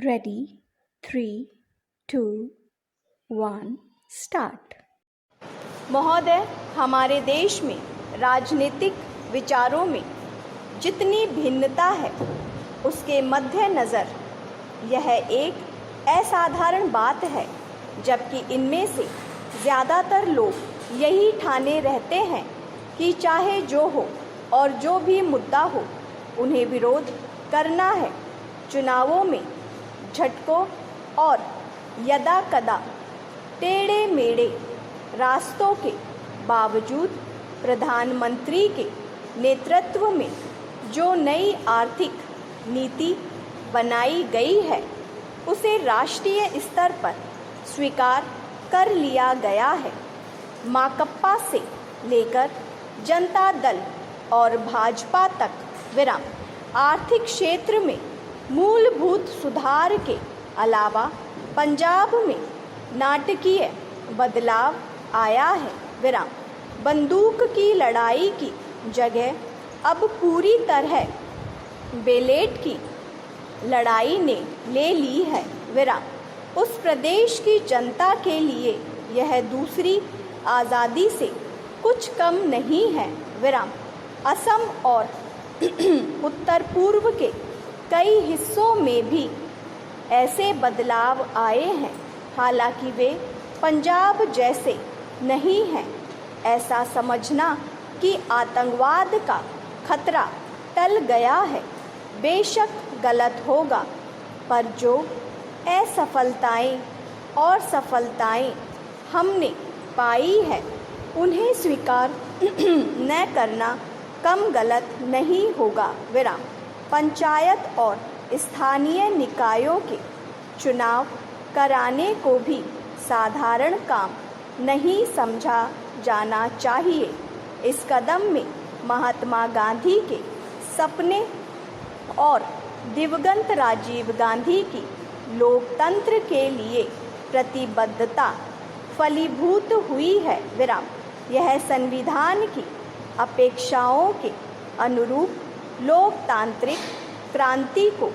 Ready? 3, 2, 1, start. महोदय, हमारे देश में राजनीतिक विचारों में जितनी भिन्नता है उसके मद्देनज़र यह एक असाधारण बात है, जबकि इनमें से ज़्यादातर लोग यही ठाने रहते हैं कि चाहे जो हो और जो भी मुद्दा हो उन्हें विरोध करना है। चुनावों में झटकों और यदा कदा टेढ़े मेढ़े रास्तों के बावजूद प्रधानमंत्री के नेतृत्व में जो नई आर्थिक नीति बनाई गई है उसे राष्ट्रीय स्तर पर स्वीकार कर लिया गया है। माकपा से लेकर जनता दल और भाजपा तक विराम आर्थिक क्षेत्र में मूलभूत सुधार के अलावा पंजाब में नाटकीय बदलाव आया है। विराम बंदूक की लड़ाई की जगह अब पूरी तरह बेलेट की लड़ाई ने ले ली है। विराम उस प्रदेश की जनता के लिए यह दूसरी आज़ादी से कुछ कम नहीं है। विराम असम और उत्तर पूर्व के कई हिस्सों में भी ऐसे बदलाव आए हैं, हालांकि वे पंजाब जैसे नहीं हैं। ऐसा समझना कि आतंकवाद का खतरा टल गया है बेशक गलत होगा, पर जो असफलताएं और सफलताएं हमने पाई है उन्हें स्वीकार न करना कम गलत नहीं होगा। विराम पंचायत और स्थानीय निकायों के चुनाव कराने को भी साधारण काम नहीं समझा जाना चाहिए। इस कदम में महात्मा गांधी के सपने और दिवंगत राजीव गांधी की लोकतंत्र के लिए प्रतिबद्धता फलीभूत हुई है। विराम यह संविधान की अपेक्षाओं के अनुरूप लोकतांत्रिक क्रांति को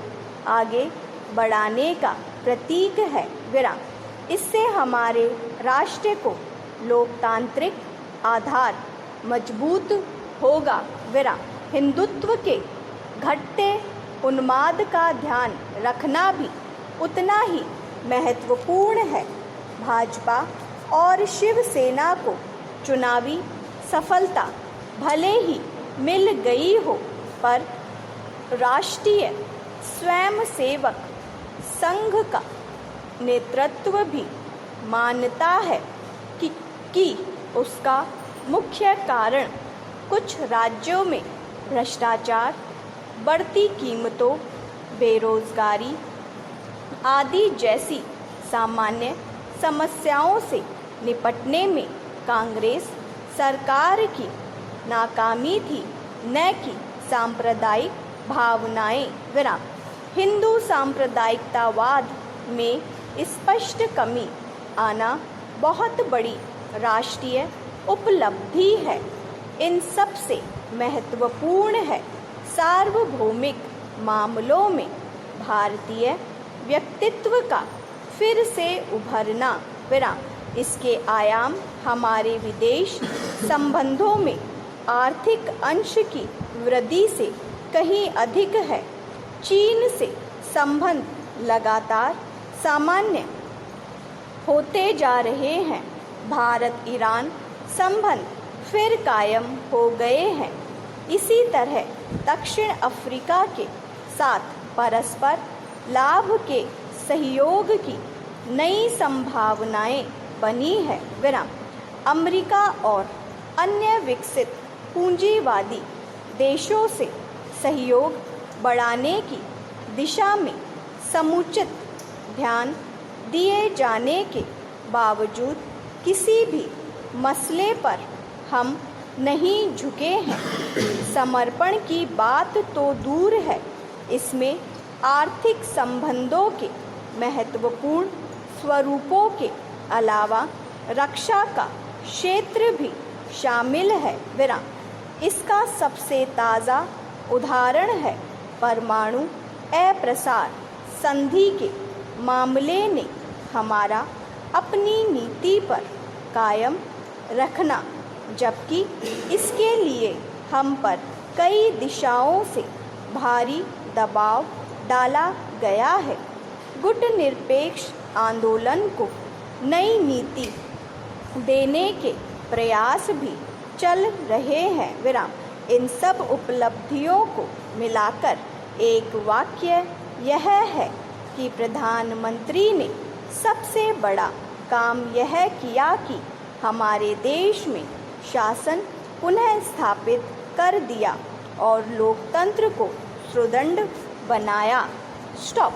आगे बढ़ाने का प्रतीक है। विराम इससे हमारे राष्ट्र को लोकतांत्रिक आधार मजबूत होगा। विराम हिंदुत्व के घटते उन्माद का ध्यान रखना भी उतना ही महत्वपूर्ण है। भाजपा और शिवसेना को चुनावी सफलता भले ही मिल गई हो, पर राष्ट्रीय स्वयंसेवक संघ का नेतृत्व भी मानता है कि उसका मुख्य कारण कुछ राज्यों में भ्रष्टाचार, बढ़ती कीमतों, बेरोजगारी आदि जैसी सामान्य समस्याओं से निपटने में कांग्रेस सरकार की नाकामी थी, न कि सांप्रदायिक भावनाएं। विराम हिंदू सांप्रदायिकतावाद में स्पष्ट कमी आना बहुत बड़ी राष्ट्रीय उपलब्धि है। इन सब से महत्वपूर्ण है सार्वभौमिक मामलों में भारतीय व्यक्तित्व का फिर से उभरना। विराम इसके आयाम हमारे विदेश संबंधों में आर्थिक अंश की वृद्धि से कहीं अधिक है। चीन से संबंध लगातार सामान्य होते जा रहे हैं। भारत ईरान संबंध फिर कायम हो गए हैं। इसी तरह दक्षिण अफ्रीका के साथ परस्पर लाभ के सहयोग की नई संभावनाएं बनी है। विराम अमेरिका और अन्य विकसित पूंजीवादी देशों से सहयोग बढ़ाने की दिशा में समुचित ध्यान दिए जाने के बावजूद किसी भी मसले पर हम नहीं झुके हैं। समर्पण की बात तो दूर है, इसमें आर्थिक संबंधों के महत्वपूर्ण स्वरूपों के अलावा रक्षा का क्षेत्र भी शामिल है। विराम इसका सबसे ताज़ा उदाहरण है परमाणु अप्रसार संधि के मामले ने हमारा अपनी नीति पर कायम रखना, जबकि इसके लिए हम पर कई दिशाओं से भारी दबाव डाला गया है। गुटनिरपेक्ष आंदोलन को नई नीति देने के प्रयास भी चल रहे हैं। विराम। इन सब उपलब्धियों को मिलाकर एक वाक्य यह है कि प्रधानमंत्री ने सबसे बड़ा काम यह किया कि हमारे देश में शासन पुनः स्थापित कर दिया और लोकतंत्र को सुदृढ़ बनाया। स्टॉप।